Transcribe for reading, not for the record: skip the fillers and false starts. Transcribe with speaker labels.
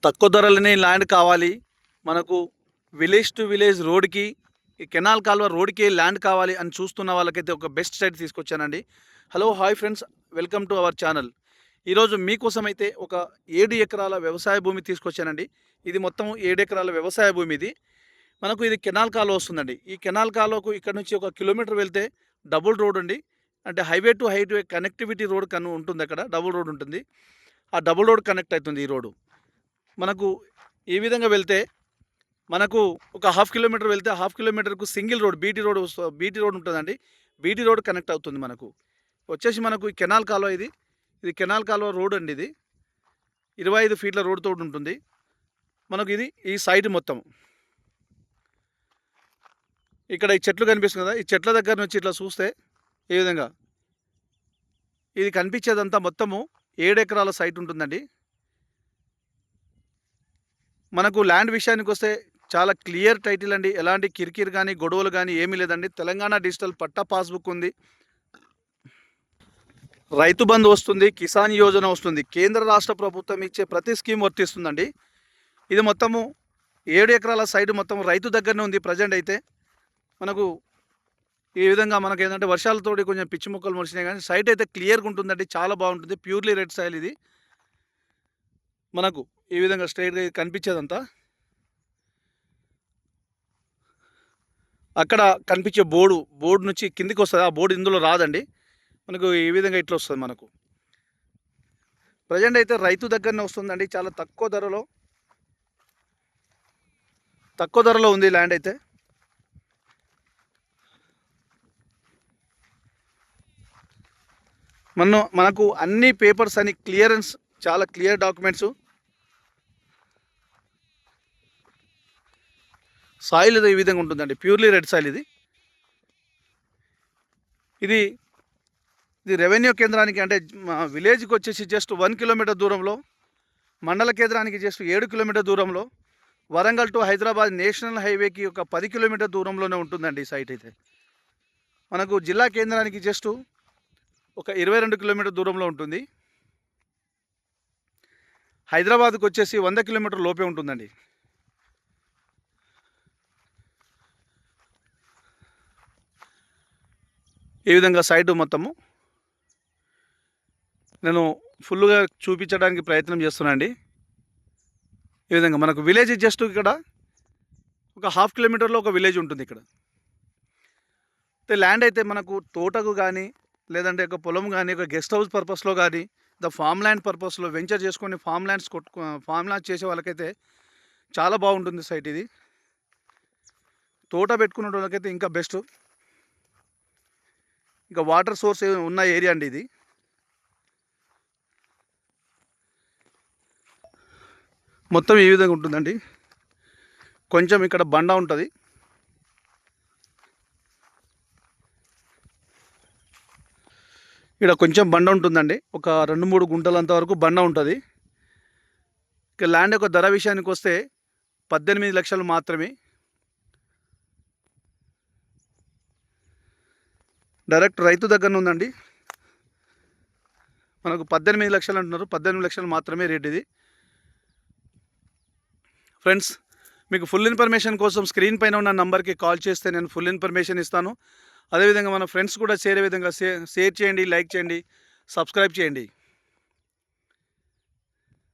Speaker 1: తక్కువ ధరలనే ల్యాండ్ కావాలి మనకు, విలేజ్ టు విలేజ్ రోడ్కి, ఈ కెనాల్ కాలువ రోడ్కి ల్యాండ్ కావాలి అని చూస్తున్న వాళ్ళకైతే ఒక బెస్ట్ సైట్ తీసుకొచ్చానండి. Hello hi friends, welcome to our channel. ఈరోజు మీకోసం అయితే ఒక 7 ఎకరాల వ్యవసాయ భూమి తీసుకొచ్చానండి. ఇది మొత్తం 7 ఎకరాల వ్యవసాయ భూమి. ఇది మనకు ఇది కెనాల్ కాలువ వస్తుందండి. ఈ కెనాల్ కాలువకు ఇక్కడ నుంచి 1 కిలోమీటర్ వెళ్తే డబుల్ రోడ్ అండి. అంటే highway to highway connectivity road కను ఉంటుంది. అక్కడ డబుల్ రోడ్ ఉంటుంది. ఆ డబుల్ రోడ్ కనెక్ట్ అవుతుంది ఈ రోడ్డు. మనకు ఈ విధంగా వెళ్తే మనకు ఒక హాఫ్ కిలోమీటర్ వెళ్తే హాఫ్ కిలోమీటర్కు సింగిల్ రోడ్ బీటీ రోడ్ ఉంటుందండి. బీటీ రోడ్ కనెక్ట్ అవుతుంది. మనకు వచ్చేసి మనకు ఈ కెనాల్ కాలువ ఇది కెనాల్ కాలువ రోడ్ అండి. ఇది 25 ఫీట్ల రోడ్ తోటి ఉంటుంది మనకు. ఇది ఈ సైడ్ మొత్తం ఇక్కడ ఈ చెట్లు కనిపిస్తుంది కదా, ఈ చెట్ల దగ్గర నుంచి ఇట్లా చూస్తే ఈ విధంగా ఇది కనిపించేదంతా మొత్తము 7 ఎకరాల సైట్ ఉంటుందండి. మనకు ల్యాండ్ విషయానికి వస్తే చాలా క్లియర్ టైటిల్ అండి. ఎలాంటి కిరికిరి కానీ గొడవలు కానీ ఏమీ లేదండి. తెలంగాణ డిజిటల్ పట్టా పాస్బుక్ ఉంది, రైతు బంధు వస్తుంది, కిసాన్ యోజన వస్తుంది. కేంద్ర రాష్ట్ర ప్రభుత్వం ఇచ్చే ప్రతి స్కీమ్ వర్తిస్తుందండి. ఇది మొత్తము 7 ఎకరాల సైడ్ మొత్తం రైతు దగ్గరనే ఉంది ప్రజెంట్ అయితే. మనకు ఈ విధంగా మనకు ఏంటంటే వర్షాలతోటి కొంచెం పిచ్చి మొక్కలు మొలిచినాయి, కానీ సైట్ అయితే క్లియర్గా ఉంటుందండి. చాలా బాగుంటుంది. ప్యూర్లీ రెడ్ సాయిల్ ఇది. మనకు ఈ విధంగా స్ట్రైట్గా కనిపించేదంతా అక్కడ కనిపించే బోర్డు నుంచి కిందికి వస్తుంది. ఆ బోర్డు ఇందులో రాదండి. మనకు ఈ విధంగా ఇట్లా వస్తుంది. మనకు ప్రజెంట్ అయితే రైతు దగ్గరనే వస్తుందండి. చాలా తక్కువ ధరలో ఉంది ల్యాండ్ అయితే. మనకు అన్ని పేపర్స్ అని క్లియరెన్స్, చాలా క్లియర్ డాక్యుమెంట్స్. సాయిల్ ఈ విధంగా ఉంటుందండి. ప్యూర్లీ రెడ్ సాయిల్ ఇది రెవెన్యూ కేంద్రానికి అంటే విలేజ్కి వచ్చేసి జస్ట్ 1 కిలోమీటర్ దూరంలో, మండల కేంద్రానికి జస్ట్ 7 కిలోమీటర్ దూరంలో, వరంగల్ టు హైదరాబాద్ నేషనల్ హైవేకి ఒక 10 కిలోమీటర్ దూరంలోనే ఉంటుందండి ఈ సైట్ అయితే. మనకు జిల్లా కేంద్రానికి జస్ట్ ఒక 22 కిలోమీటర్ దూరంలో ఉంటుంది. హైదరాబాద్కి వచ్చేసి 100 కిలోమీటర్ లోపే ఉంటుందండి. ఈ విధంగా సైటు మొత్తము నేను ఫుల్గా చూపించడానికి ప్రయత్నం చేస్తున్నాను అండి. ఈ విధంగా మనకు విలేజ్ జస్ట్ ఇక్కడ ఒక హాఫ్ కిలోమీటర్లో ఒక విలేజ్ ఉంటుంది. ఇక్కడ ల్యాండ్ అయితే మనకు తోటకు కానీ, లేదంటే ఒక పొలం కానీ, ఒక గెస్ట్ హౌస్ పర్పస్లో కానీ, ఫామ్ ల్యాండ్ పర్పస్లో వెంచర్ చేసుకొని ఫామ్ ల్యాండ్స్ చేసే వాళ్ళకైతే చాలా బాగుంటుంది సైట్ ఇది. తోట పెట్టుకునే వాళ్ళకైతే ఇంకా బెస్ట్. ఇంకా వాటర్ సోర్స్ ఉన్న ఏరియా అండి ఇది. మొత్తం ఈ విధంగా ఉంటుందండి. కొంచెం ఇక్కడ బండ ఉంటుంది. ఇక్కడ కొంచెం బండ ఉంటుందండి. ఒక 2-3 గుంటలంత వరకు బండ ఉంటుంది. ఇక ల్యాండ్ యొక్క ధర విషయానికి వస్తే 18 లక్షలు మాత్రమే. డైరెక్ట్ రైతు దగ్గర ఉందండి. మనకు 18 లక్షలు అంటున్నారు. 18 లక్షలు మాత్రమే రేట్ ఇది. ఫ్రెండ్స్, మీకు ఫుల్ ఇన్ఫర్మేషన్ కోసం స్క్రీన్ పైన ఉన్న నంబర్కి కాల్ చేస్తే నేను ఫుల్ ఇన్ఫర్మేషన్ ఇస్తాను. అదేవిధంగా మన ఫ్రెండ్స్ కూడా చేరే విధంగా షేర్ చేయండి, లైక్ చేయండి, సబ్స్క్రైబ్ చేయండి.